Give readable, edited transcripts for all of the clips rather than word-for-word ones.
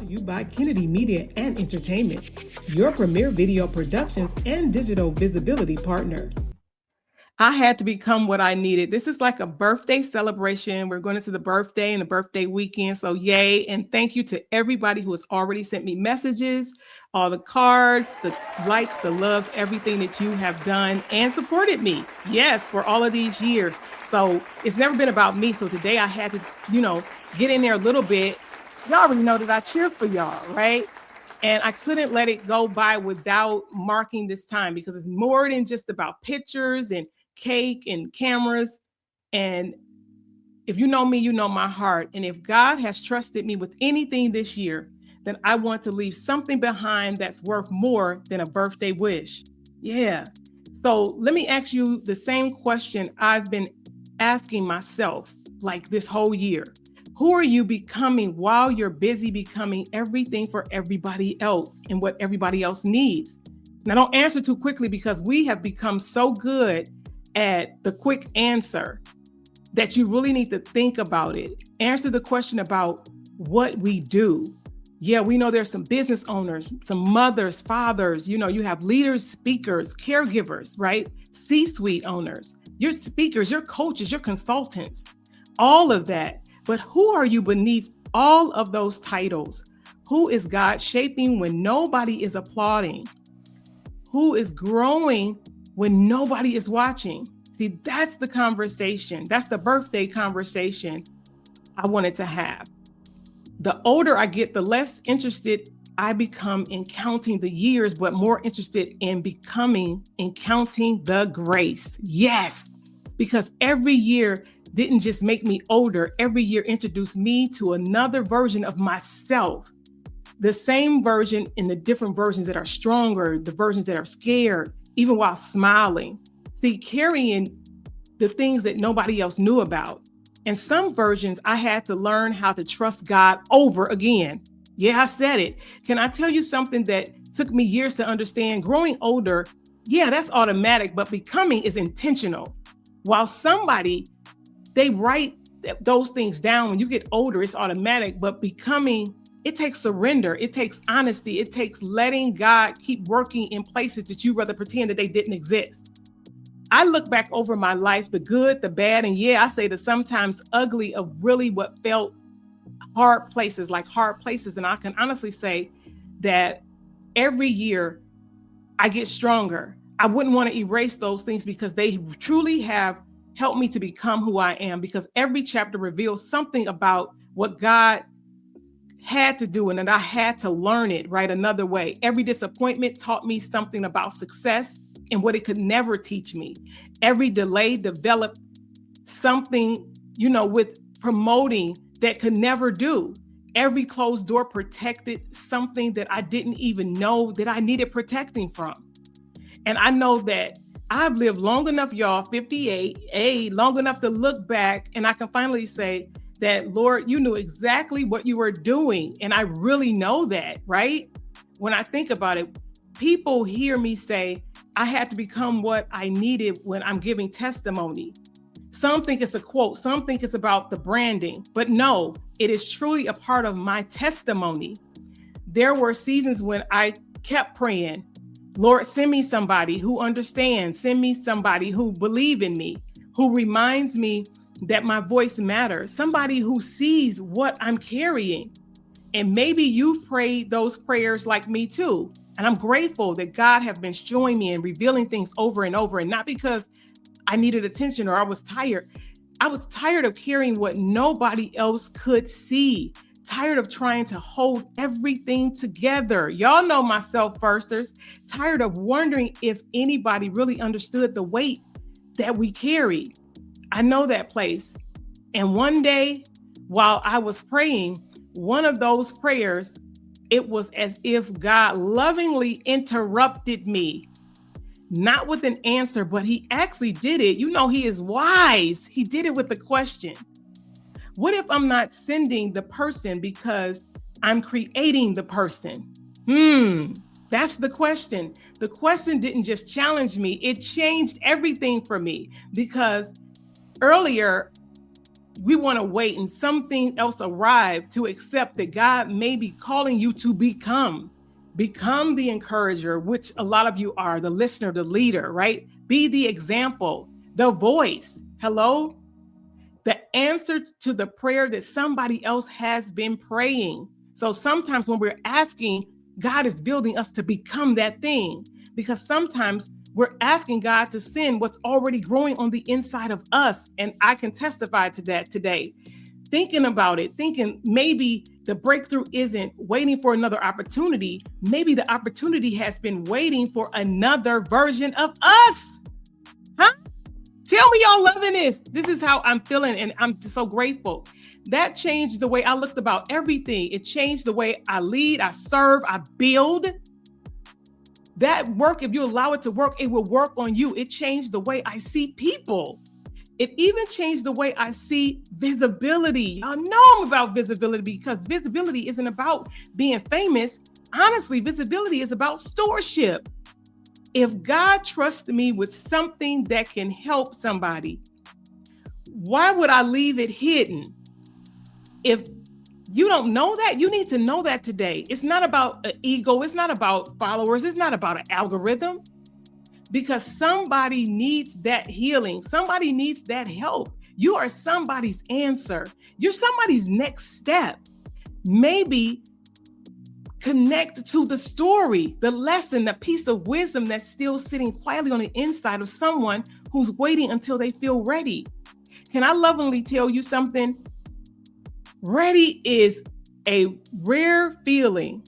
to you by Kennedy Media and Entertainment, your premier video productions and digital visibility partner. I had to become what I needed. This is like a birthday celebration. We're going into the birthday and the birthday weekend. So yay. And thank you to everybody who has already sent me messages, all the cards, the likes, the loves, everything that you have done and supported me. Yes, for all of these years. So it's never been about me. So today I had to, get in there a little bit. Y'all already know that I cheer for y'all, right? And I couldn't let it go by without marking this time because it's more than just about pictures and cake and cameras. And if you know me, you know my heart. And if God has trusted me with anything this year, then I want to leave something behind that's worth more than a birthday wish. Yeah. So let me ask you the same question I've been asking myself like this whole year. Who are you becoming while you're busy becoming everything for everybody else and what everybody else needs? Now, don't answer too quickly because we have become so good at the quick answer that you really need to think about it. Answer the question about what we do. Yeah, we know there's some business owners, some mothers, fathers, you have leaders, speakers, caregivers, right? C-suite owners, your speakers, your coaches, your consultants, all of that. But who are you beneath all of those titles? Who is God shaping when nobody is applauding? Who is growing when nobody is watching? See, that's the conversation. That's the birthday conversation I wanted to have. The older I get, the less interested I become in counting the years, but more interested in becoming and counting the grace. Yes, because every year didn't just make me older. Every year introduced me to another version of myself. The same version in the different versions that are stronger, the versions that are scared, even while smiling. See, carrying the things that nobody else knew about. And some versions, I had to learn how to trust God over again. Yeah, I said it. Can I tell you something that took me years to understand? Growing older, yeah, that's automatic, but becoming is intentional. While they write those things down. When you get older, it's automatic, but becoming, it takes surrender. It takes honesty. It takes letting God keep working in places that you rather pretend that they didn't exist. I look back over my life, the good, the bad, and yeah, I say the sometimes ugly of really what felt hard places. And I can honestly say that every year I get stronger. I wouldn't want to erase those things because they truly have helped me to become who I am, because every chapter reveals something about what God had to do and that I had to learn it right another way. Every disappointment taught me something about success and what it could never teach me. Every delay developed something, with promoting that could never do. Every closed door protected something that I didn't even know that I needed protecting from. And I know that I've lived long enough, y'all, 58, long enough to look back and I can finally say that, Lord, you knew exactly what you were doing. And I really know that, right? When I think about it, people hear me say, I had to become what I needed when I'm giving testimony. Some think it's a quote, some think it's about the branding, but no, it is truly a part of my testimony. There were seasons when I kept praying, Lord, send me somebody who understands, send me somebody who believes in me, who reminds me that my voice matters, somebody who sees what I'm carrying. And maybe you've prayed those prayers like me too. And I'm grateful that God has been showing me and revealing things over and over, and not because I needed attention or I was tired. I was tired of carrying what nobody else could see. Tired of trying to hold everything together. Y'all know my self-firsters. Tired of wondering if anybody really understood the weight that we carry. I know that place. And one day, while I was praying, one of those prayers, it was as if God lovingly interrupted me. Not with an answer, but he actually did it. He is wise. He did it with a question. What if I'm not sending the person because I'm creating the person? That's the question. The question didn't just challenge me. It changed everything for me, because earlier we want to wait and something else arrive to accept that God may be calling you to become the encourager, which a lot of you are, the listener, the leader, right? Be the example, the voice. Hello? The answer to the prayer that somebody else has been praying. So sometimes when we're asking, God is building us to become that thing, because sometimes we're asking God to send what's already growing on the inside of us. And I can testify to that today. Thinking about it, thinking maybe the breakthrough isn't waiting for another opportunity. Maybe the opportunity has been waiting for another version of us. Huh? Tell me y'all loving this. This is how I'm feeling, and I'm so grateful. That changed the way I looked about everything. It changed the way I lead, I serve, I build. That work, if you allow it to work, it will work on you. It changed the way I see people. It even changed the way I see visibility. Y'all know I'm about visibility, because visibility isn't about being famous. Honestly, visibility is about stewardship. If God trusts me with something that can help somebody, why would I leave it hidden? If you don't know that, you need to know that today. It's not about an ego. It's not about followers. It's not about an algorithm, because somebody needs that healing. Somebody needs that help. You are somebody's answer. You're somebody's next step. Maybe connect to the story, the lesson, the piece of wisdom that's still sitting quietly on the inside of someone who's waiting until they feel ready. Can I lovingly tell you something? Ready is a rare feeling.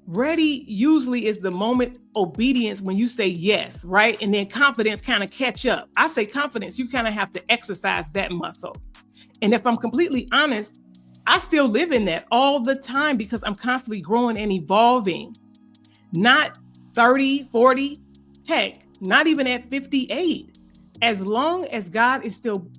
Ready usually is the moment obedience when you say yes, right? And then confidence kind of catch up. I say confidence, you kind of have to exercise that muscle. And if I'm completely honest, I still live in that all the time, because I'm constantly growing and evolving. Not 30, 40, heck, not even at 58. As long as God is still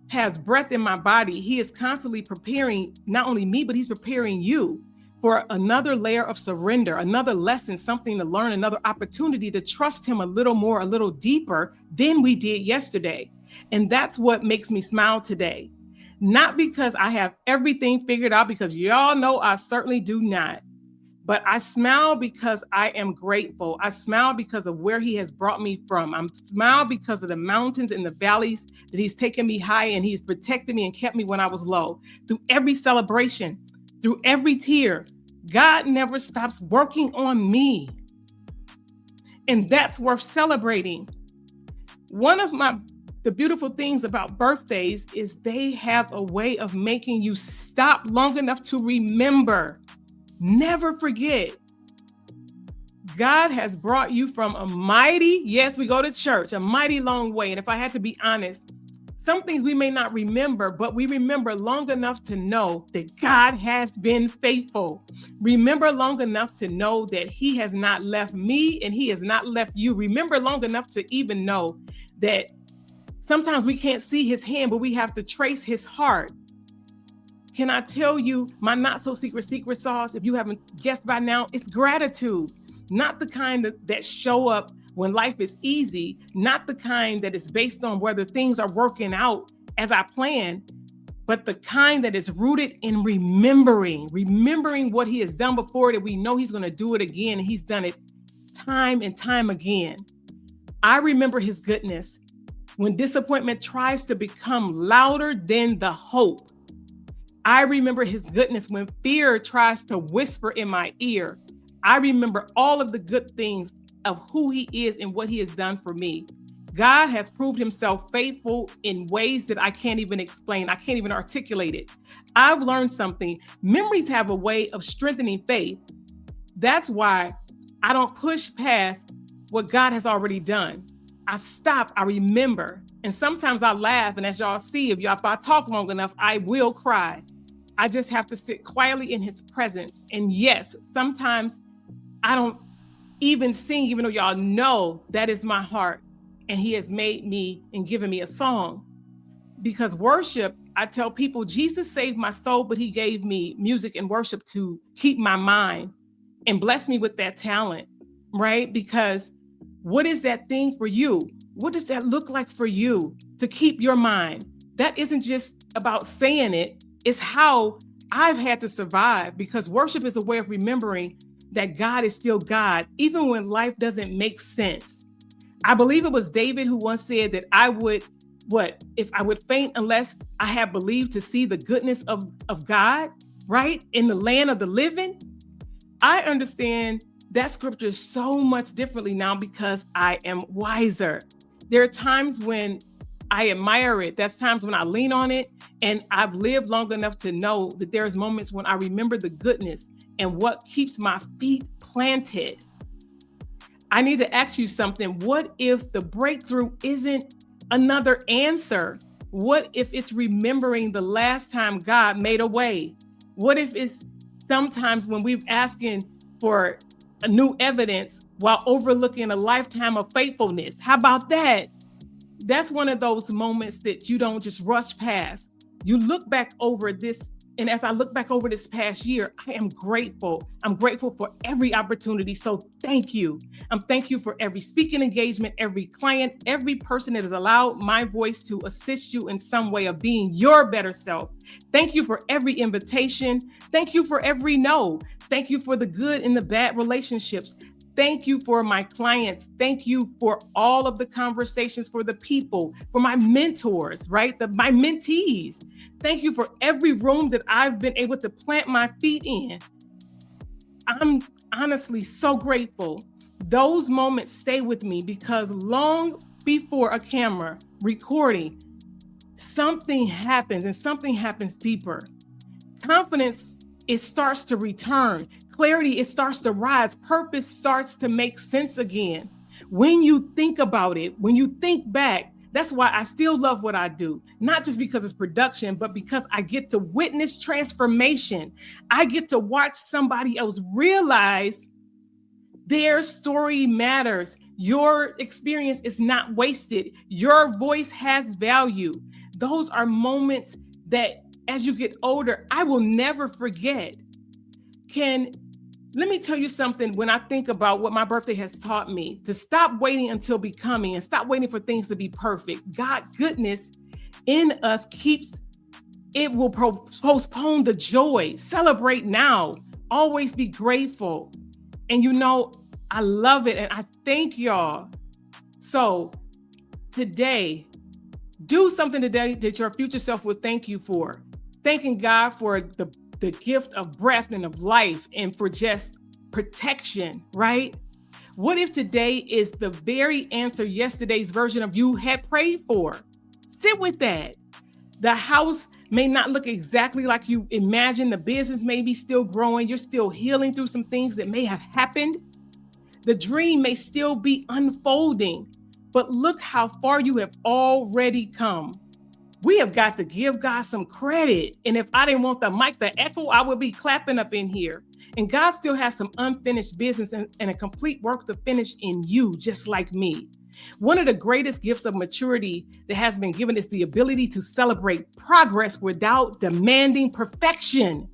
has breath in my body, he is constantly preparing not only me, but he's preparing you for another layer of surrender, another lesson, something to learn, another opportunity to trust him a little more, a little deeper than we did yesterday. And that's what makes me smile today. Not because I have everything figured out, because y'all know I certainly do not. But I smile because I am grateful. I smile because of where he has brought me from. I smile because of the mountains and the valleys that he's taken me high, and he's protected me and kept me when I was low. Through every celebration, through every tear, God never stops working on me. And that's worth celebrating. One of the beautiful things about birthdays is they have a way of making you stop long enough to remember. Never forget. God has brought you from a mighty, yes, we go to church, a mighty long way. And if I had to be honest, some things we may not remember, but we remember long enough to know that God has been faithful. Remember long enough to know that he has not left me and he has not left you. Remember long enough to even know that sometimes we can't see his hand, but we have to trace his heart. Can I tell you my not so secret sauce? If you haven't guessed by now, it's gratitude. Not the kind that show up when life is easy, not the kind that is based on whether things are working out as I planned, but the kind that is rooted in remembering what he has done before, that we know he's going to do it again. And he's done it time and time again. I remember his goodness when disappointment tries to become louder than the hope. I remember his goodness when fear tries to whisper in my ear. I remember all of the good things of who he is and what he has done for me. God has proved himself faithful in ways that I can't even explain. I can't even articulate it. I've learned something. Memories have a way of strengthening faith. That's why I don't push past what God has already done. I stop, I remember. And sometimes I laugh. And as y'all see, if I talk long enough, I will cry. I just have to sit quietly in his presence. And yes, sometimes I don't even sing, even though y'all know that is my heart. And he has made me and given me a song. Because worship, I tell people, Jesus saved my soul, but he gave me music and worship to keep my mind and bless me with that talent, right? Because what is that thing for you? What does that look like for you to keep your mind? That isn't just about saying it. It's how I've had to survive, because worship is a way of remembering that God is still God, even when life doesn't make sense. I believe it was David who once said that I would faint unless I had believed to see the goodness of God, right? In the land of the living. I understand that scripture so much differently now because I am wiser. There are times when I admire it. That's times when I lean on it. And I've lived long enough to know that there's moments when I remember the goodness and what keeps my feet planted. I need to ask you something. What if the breakthrough isn't another answer? What if it's remembering the last time God made a way? What if it's sometimes when we're asking for a new evidence while overlooking a lifetime of faithfulness? How about that? That's one of those moments that you don't just rush past. You look back over this, and as I look back over this past year, I am grateful. I'm grateful for every opportunity. So thank you. Thank you for every speaking engagement, every client, every person that has allowed my voice to assist you in some way of being your better self. Thank you for every invitation. Thank you for every no. Thank you for the good and the bad relationships. Thank you for my clients. Thank you for all of the conversations, for the people, for my mentors, right? My mentees. Thank you for every room that I've been able to plant my feet in. I'm honestly so grateful. Those moments stay with me because long before a camera recording, something happens, and something happens deeper. Confidence, it starts to return. Clarity, it starts to rise. Purpose starts to make sense again. When you think about it, when you think back, that's why I still love what I do. Not just because it's production, but because I get to witness transformation. I get to watch somebody else realize their story matters. Your experience is not wasted. Your voice has value. Those are moments that as you get older, I will never forget. Let me tell you something. When I think about what my birthday has taught me, to stop waiting until becoming and stop waiting for things to be perfect. God goodness in us will postpone the joy. Celebrate now. Always be grateful. And I love it. And I thank y'all. So today, do something today that your future self will thank you for. Thanking God for the gift of breath and of life and for just protection, right? What if today is the very answer yesterday's version of you had prayed for? Sit with that. The house may not look exactly like you imagined. The business may be still growing. You're still healing through some things that may have happened. The dream may still be unfolding, but look how far you have already come. We have got to give God some credit. And if I didn't want the mic to echo, I would be clapping up in here. And God still has some unfinished business and a complete work to finish in you, just like me. One of the greatest gifts of maturity that has been given is the ability to celebrate progress without demanding perfection.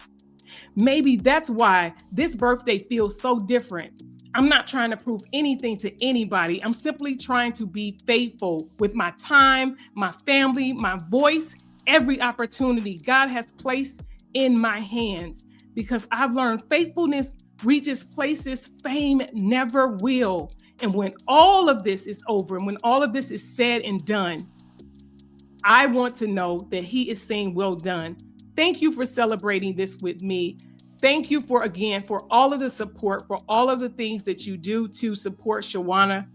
Maybe that's why this birthday feels so different. I'm not trying to prove anything to anybody. I'm simply trying to be faithful with my time, my family, my voice, every opportunity God has placed in my hands, because I've learned faithfulness reaches places fame never will. And when all of this is over and when all of this is said and done, I want to know that He is saying, well done. Thank you for celebrating this with me. Thank you for all of the support, for all of the things that you do to support Shawanna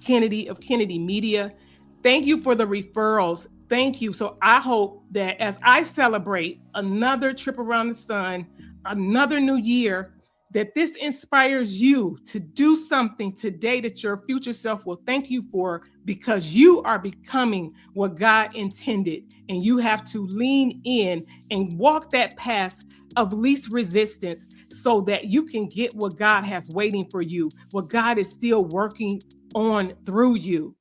Kennedy of Kennedy Media. Thank you for the referrals. Thank you. So I hope that as I celebrate another trip around the sun, another new year, that this inspires you to do something today that your future self will thank you for, because you are becoming what God intended. And you have to lean in and walk that path of least resistance so that you can get what God has waiting for you, what God is still working on through you.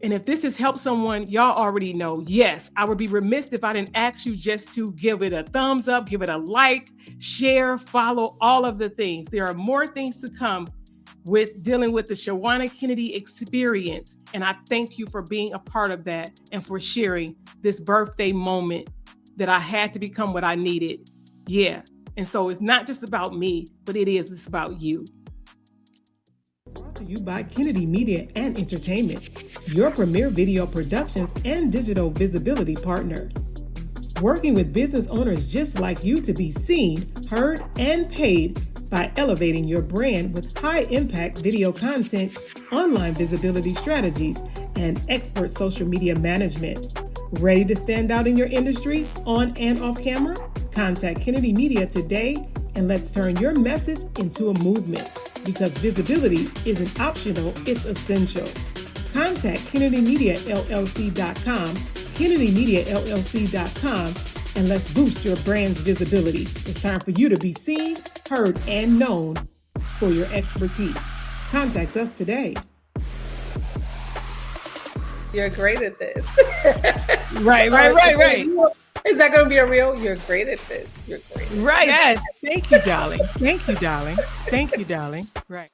And if this has helped someone, y'all already know, yes, I would be remiss if I didn't ask you just to give it a thumbs up, give it a like, share, follow, all of the things. There are more things to come with dealing with the Shawanna Kennedy experience. And I thank you for being a part of that and for sharing this birthday moment that I had to become what I needed. Yeah. And so it's not just about me, but it's about you. Brought to you by Kennedy Media and Entertainment, your premier video productions and digital visibility partner. Working with business owners just like you to be seen, heard, and paid by elevating your brand with high-impact video content, online visibility strategies, and expert social media management. Ready to stand out in your industry, on and off camera? Contact Kennedy Media today, and let's turn your message into a movement. Because visibility isn't optional, it's essential. Contact KennedyMediaLLC.com, KennedyMediaLLC.com, and let's boost your brand's visibility. It's time for you to be seen, heard, and known for your expertise. Contact us today. You're great at this. Right. Is that going to be a real? You're great at this. You're great. Right. Yes. Thank you, darling. Right.